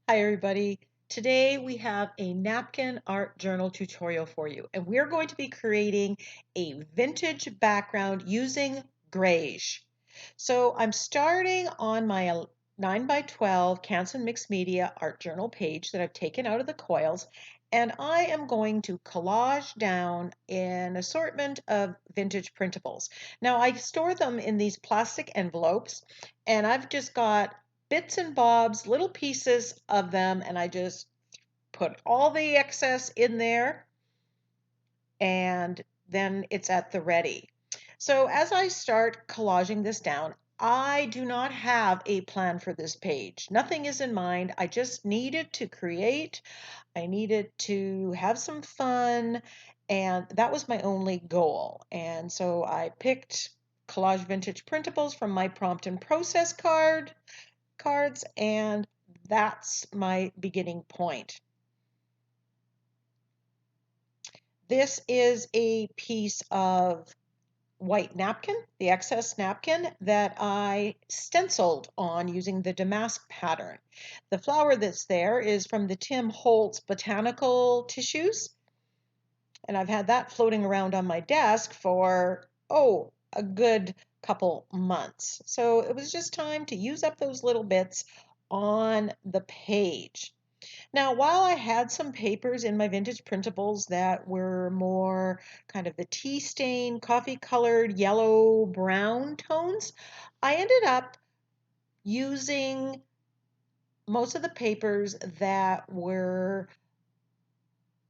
Hi everybody. Today we have a napkin art journal tutorial for you, and we're going to be creating a vintage background using GREIGE. So I'm starting on my 9 by 12 Canson Mixed Media art journal page that I've taken out of the coils, and I am going to collage down an assortment of vintage printables. Now I store them in these plastic envelopes, and I've just got bits and bobs, little pieces of them, and I just put all the excess in there, and then it's at the ready. So as I start collaging this down, I do not have a plan for this page. Nothing is in mind. I just needed to create. I needed to have some fun, and that was my only goal. And so I picked collage vintage printables from my prompt and process cards, and that's my beginning point. This is a piece of white napkin, the excess napkin that I stenciled on using the damask pattern. The flower that's there is from the Tim Holtz botanical tissues, and I've had that floating around on my desk for, a good couple months. So it was just time to use up those little bits on the page. Now, while I had some papers in my vintage printables that were more kind of the tea stain, coffee colored, yellow, brown tones, I ended up using most of the papers that were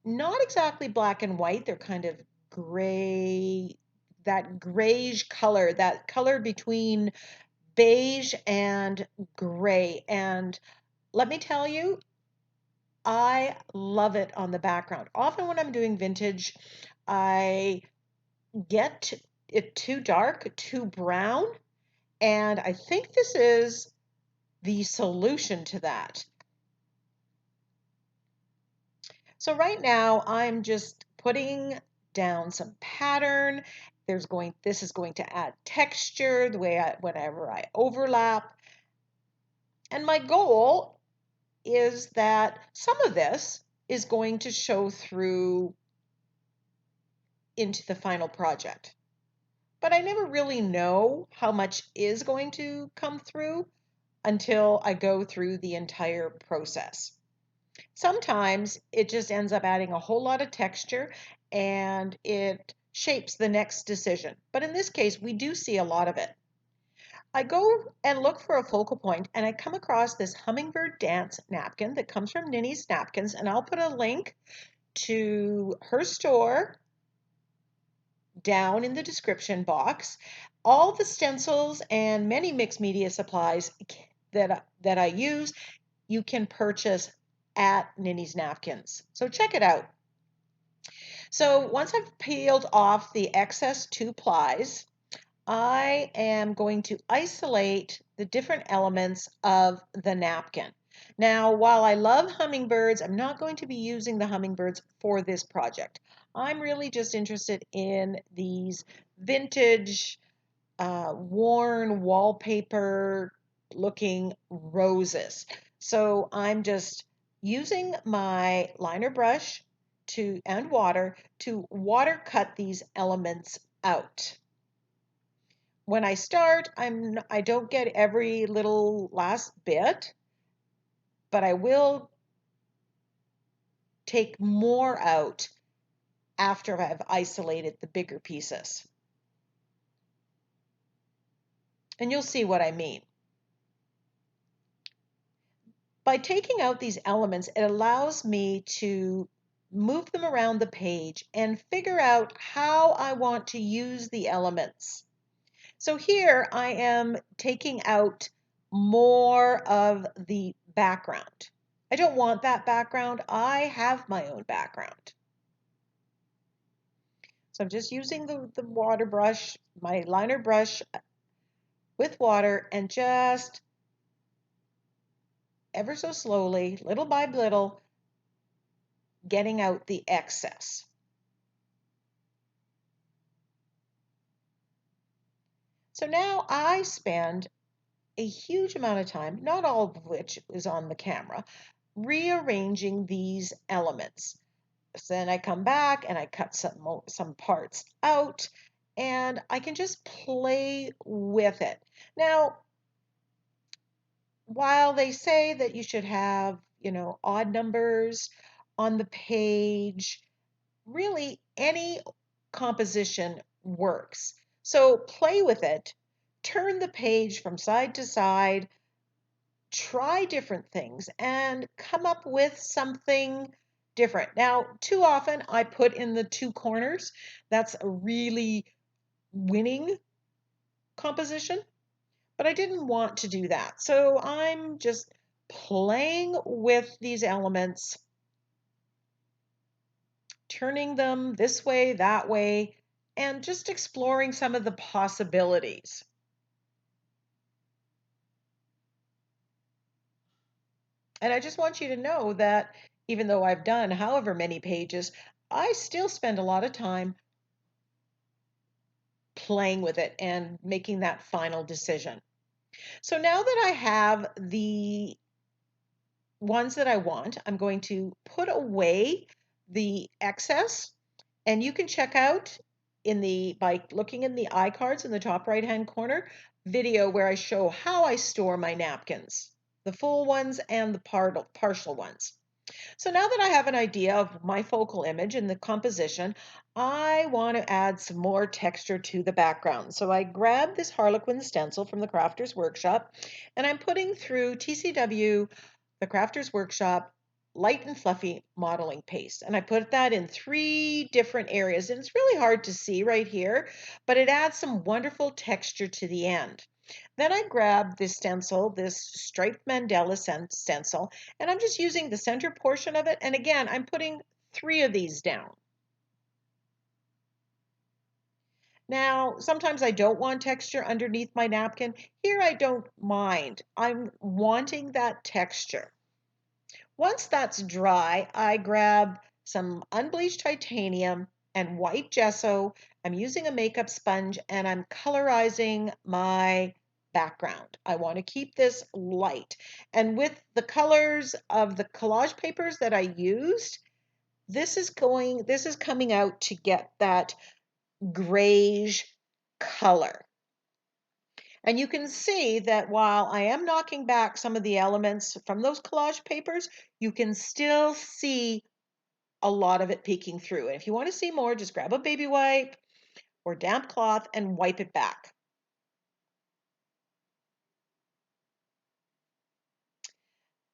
not exactly black and white. They're kind of gray, that grayish color, that color between beige and gray. And let me tell you, I love it on the background. Often when I'm doing vintage, I get it too dark, too brown, and I think this is the solution to that. So right now I'm just putting down some pattern. This is going to add texture whenever I overlap. And my goal is that some of this is going to show through into the final project. But I never really know how much is going to come through until I go through the entire process. Sometimes it just ends up adding a whole lot of texture and it shapes the next decision. But in this case, we do see a lot of it. I go and look for a focal point and I come across this Hummingbird dance napkin that comes from NinnysNapkins, and I'll put a link to her store down in the description box. All the stencils and many mixed media supplies that I use, you can purchase at NinnysNapkins. So check it out. So once I've peeled off the excess 2 plies, I am going to isolate the different elements of the napkin. Now, while I love hummingbirds, I'm not going to be using the hummingbirds for this project. I'm really just interested in these vintage, worn wallpaper looking roses. So I'm just using my liner brush and water to water cut these elements out. When I start, I don't get every little last bit, but I will take more out after I've isolated the bigger pieces. And you'll see what I mean. By taking out these elements, it allows me to move them around the page and figure out how I want to use the elements. So here I am taking out more of the background. I don't want that background. I have my own background. So I'm just using the water brush, my liner brush with water, and just ever so slowly, little by little, getting out the excess. So now I spend a huge amount of time, not all of which is on the camera, rearranging these elements. So then I come back and I cut some parts out and I can just play with it. Now, while they say that you should have, odd numbers on the page, really any composition works. So play with it, turn the page from side to side, try different things, and come up with something different. Now, too often I put in the two corners. That's a really winning composition, but I didn't want to do that. So I'm just playing with these elements, turning them this way, that way, and just exploring some of the possibilities. And I just want you to know that even though I've done however many pages, I still spend a lot of time playing with it and making that final decision. So now that I have the ones that I want, I'm going to put away the excess, and you can check out by looking in the iCards in the top right hand corner video where I show how I store my napkins, the full ones and the partial ones. So now that I have an idea of my focal image and the composition, I want to add some more texture to the background. So I grabbed this Harlequin stencil from the Crafter's Workshop, and I'm putting through TCW, the Crafter's Workshop, light and fluffy modeling paste. And I put that in 3 different areas. And it's really hard to see right here, but it adds some wonderful texture to the end. Then I grabbed this stencil, this striped mandala stencil, and I'm just using the center portion of it. And again, I'm putting 3 of these down. Now, sometimes I don't want texture underneath my napkin. Here I don't mind. I'm wanting that texture. Once that's dry, I grab some unbleached titanium and white gesso. I'm using a makeup sponge and I'm colorizing my background. I want to keep this light. And with the colors of the collage papers that I used, this is coming out to get that greige color. And you can see that while I am knocking back some of the elements from those collage papers, you can still see a lot of it peeking through. And if you want to see more, just grab a baby wipe or damp cloth and wipe it back.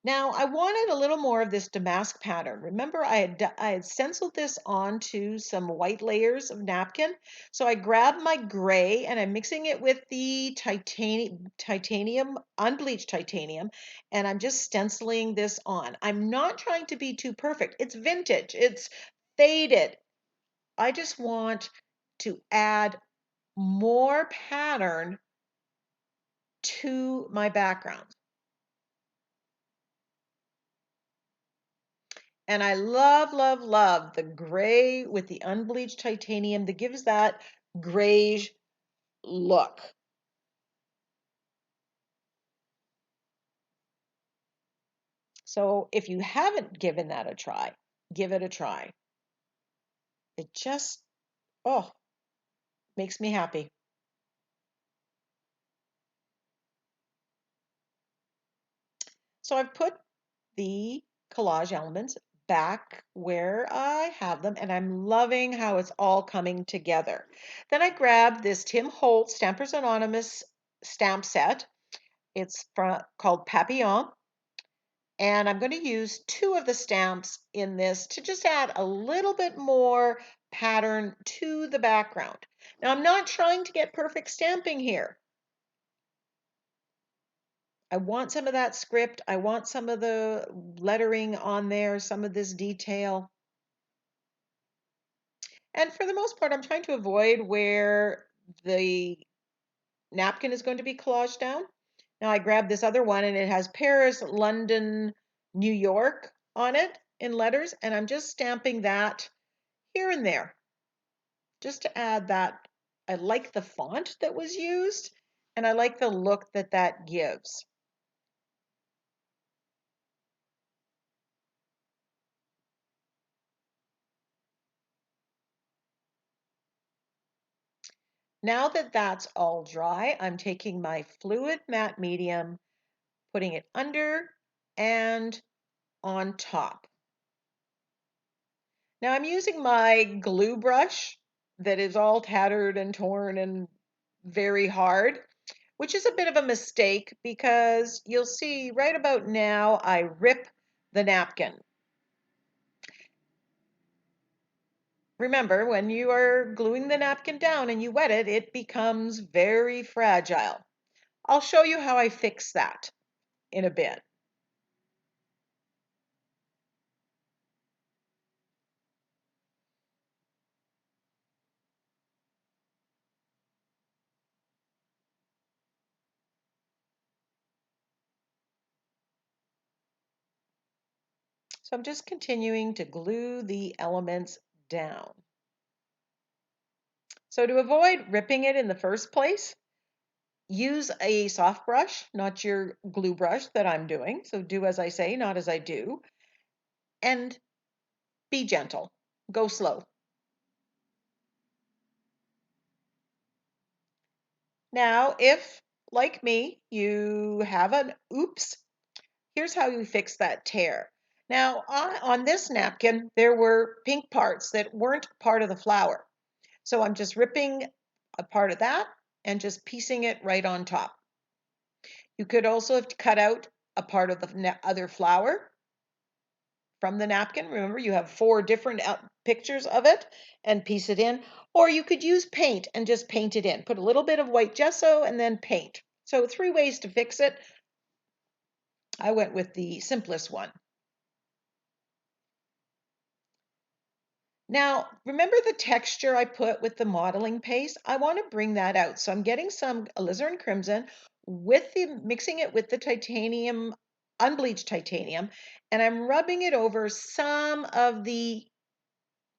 Now I wanted a little more of this damask pattern. Remember I had stenciled this onto some white layers of napkin. So I grabbed my gray and I'm mixing it with the titanium, unbleached titanium, and I'm just stenciling this on. I'm not trying to be too perfect. It's vintage, it's faded. I just want to add more pattern to my background. And I love, love, love the gray with the unbleached titanium that gives that grayish look. So if you haven't given that a try, give it a try. It just, oh, makes me happy. So I've put the collage elements back where I have them, and I'm loving how it's all coming together. Then I grabbed this Tim Holtz Stampers Anonymous stamp set. It's called Papillon, and I'm going to use 2 of the stamps in this to just add a little bit more pattern to the background. Now, I'm not trying to get perfect stamping here. I want some of that script. I want some of the lettering on there, some of this detail. And for the most part, I'm trying to avoid where the napkin is going to be collaged down. Now I grabbed this other one and it has Paris, London, New York on it in letters, and I'm just stamping that here and there just to add that. I like the font that was used and I like the look that that gives. Now that that's all dry, I'm taking my fluid matte medium, putting it under and on top. Now I'm using my glue brush that is all tattered and torn and very hard, which is a bit of a mistake because you'll see right about now I rip the napkin. Remember, when you are gluing the napkin down and you wet it, it becomes very fragile. I'll show you how I fix that in a bit. So I'm just continuing to glue the elements down. So to avoid ripping it in the first place, use a soft brush, not your glue brush that I'm doing. So do as I say, not as I do. And be gentle. Go slow. Now, if, like me, you have an oops, here's how you fix that tear. Now, on this napkin, there were pink parts that weren't part of the flower. So I'm just ripping a part of that and just piecing it right on top. You could also have cut out a part of the other flower from the napkin. Remember, you have 4 different pictures of it and piece it in. Or you could use paint and just paint it in. Put a little bit of white gesso and then paint. So 3 ways to fix it. I went with the simplest one. Now, remember the texture I put with the modeling paste? I want to bring that out. So I'm getting some alizarin crimson with mixing it with the titanium, unbleached titanium, and I'm rubbing it over some of the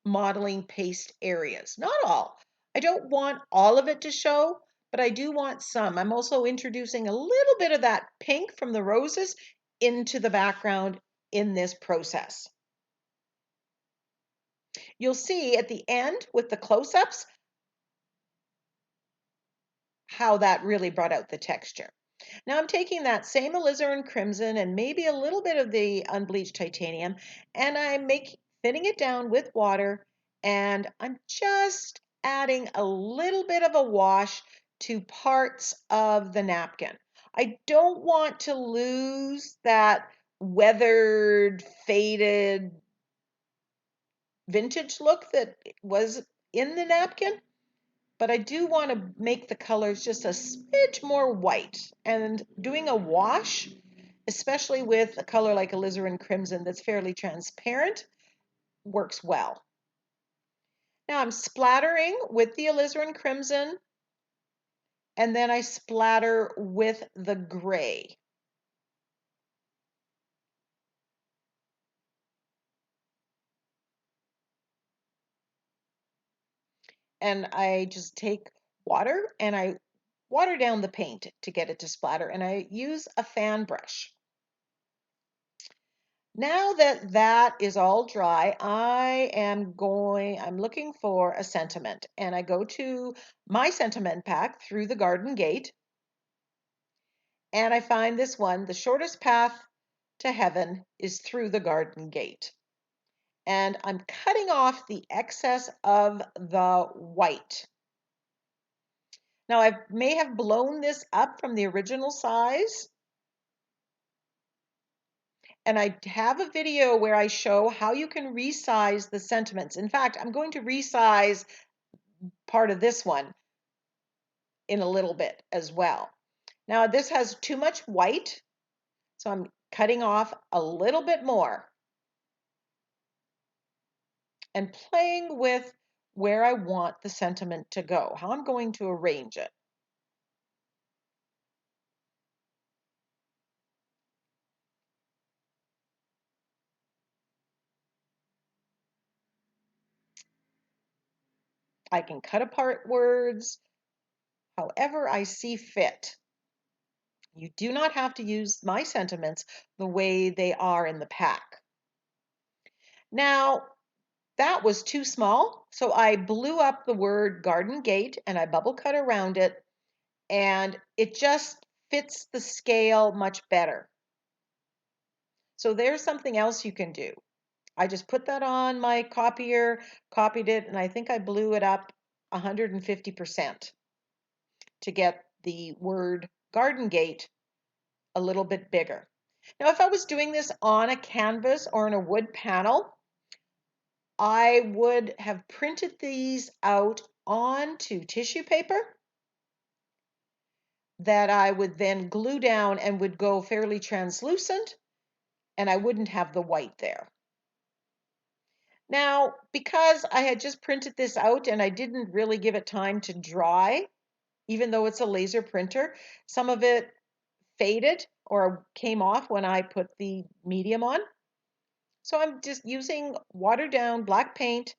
modeling paste areas. Not all. I don't want all of it to show, but I do want some. I'm also introducing a little bit of that pink from the roses into the background in this process. You'll see at the end with the close-ups how that really brought out the texture. Now I'm taking that same alizarin crimson and maybe a little bit of the unbleached titanium, and I'm thinning it down with water, and I'm just adding a little bit of a wash to parts of the napkin. I don't want to lose that weathered, faded vintage look that was in the napkin. But I do want to make the colors just a smidge more white, and doing a wash, especially with a color like alizarin crimson that's fairly transparent, works well. Now I'm splattering with the alizarin crimson, and then I splatter with the gray. And I just take water and I water down the paint to get it to splatter, and I use a fan brush. Now that that is all dry, I'm looking for a sentiment, and I go to my sentiment pack through the garden gate, and I find this one, the shortest path to heaven is through the garden gate. And I'm cutting off the excess of the white. Now I may have blown this up from the original size, and I have a video where I show how you can resize the sentiments. In fact, I'm going to resize part of this one in a little bit as well. Now this has too much white, so I'm cutting off a little bit more and playing with where I want the sentiment to go, how I'm going to arrange it. I can cut apart words however I see fit. You do not have to use my sentiments the way they are in the pack. Now, That was too small, so I blew up the word garden gate and I bubble cut around it, and it just fits the scale much better. So there's something else you can do. I just put that on my copier, copied it, and I think I blew it up 150% to get the word garden gate a little bit bigger. Now, if I was doing this on a canvas or in a wood panel, I would have printed these out onto tissue paper that I would then glue down and would go fairly translucent, and I wouldn't have the white there. Now, because I had just printed this out and I didn't really give it time to dry, even though it's a laser printer, some of it faded or came off when I put the medium on. So I'm just using watered down black paint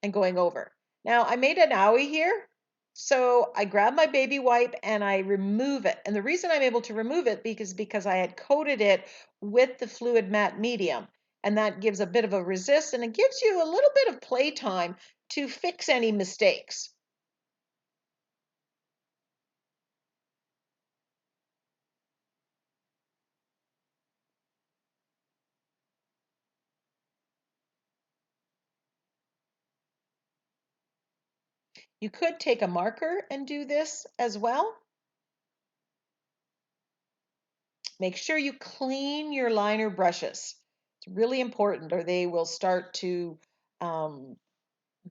and going over. Now I made an owie here, so I grab my baby wipe and I remove it. And the reason I'm able to remove it because I had coated it with the fluid matte medium, and that gives a bit of a resist and it gives you a little bit of playtime to fix any mistakes. You could take a marker and do this as well. Make sure you clean your liner brushes. It's really important, or they will start to um,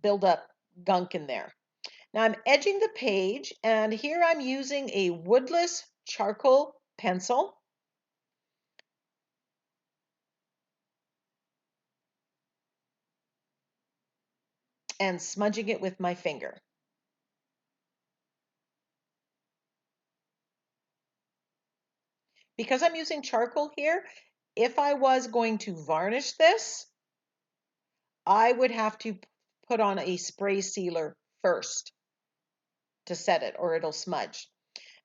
build up gunk in there. Now I'm edging the page, and here I'm using a woodless charcoal pencil. And smudging it with my finger. Because I'm using charcoal here, if I was going to varnish this, I would have to put on a spray sealer first to set it, or it'll smudge.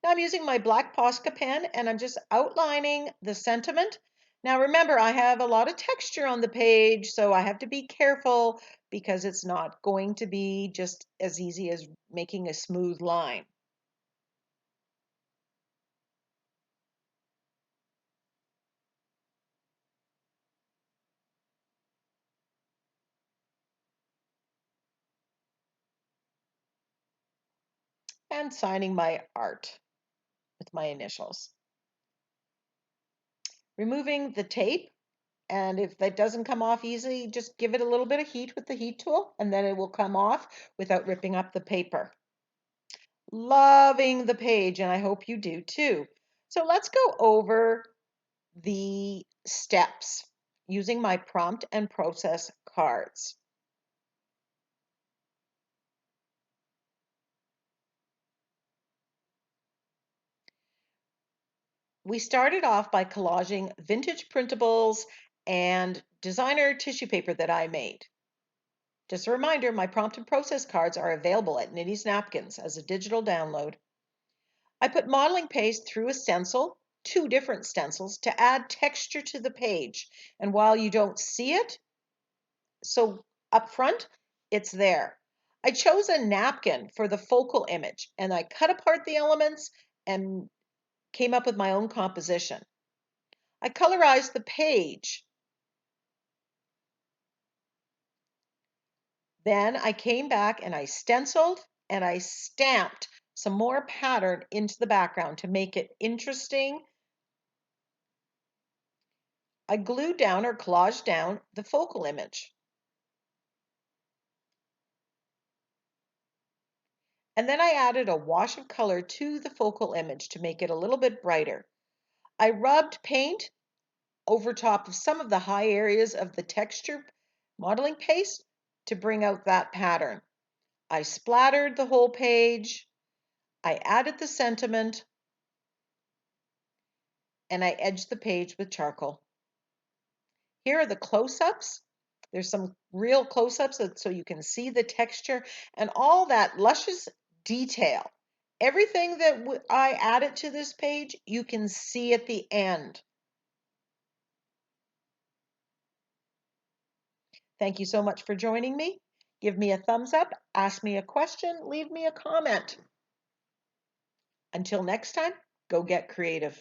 Now I'm using my black Posca pen and I'm just outlining the sentiment. Now remember, I have a lot of texture on the page, so I have to be careful because it's not going to be just as easy as making a smooth line. And signing my art with my initials. Removing the tape, and if that doesn't come off easily, just give it a little bit of heat with the heat tool and then it will come off without ripping up the paper. Loving the page, and I hope you do too. So let's go over the steps using my prompt and process cards. We started off by collaging vintage printables and designer tissue paper that I made. Just a reminder, my prompt and process cards are available at NinnysNapkins as a digital download. I put modeling paste through a stencil, two different stencils, to add texture to the page. And while you don't see it, so up front, it's there. I chose a napkin for the focal image, and I cut apart the elements and came up with my own composition. I colorized the page. Then I came back and I stenciled and I stamped some more pattern into the background to make it interesting. I glued down or collaged down the focal image. And then I added a wash of color to the focal image to make it a little bit brighter. I rubbed paint over top of some of the high areas of the texture modeling paste to bring out that pattern. I splattered the whole page. I added the sentiment, and I edged the page with charcoal. Here are the close-ups. There's some real close-ups so you can see the texture and all that luscious detail. Everything that I added to this page, you can see at the end. Thank you so much for joining me. Give me a thumbs up, ask me a question, leave me a comment. Until next time, go get creative.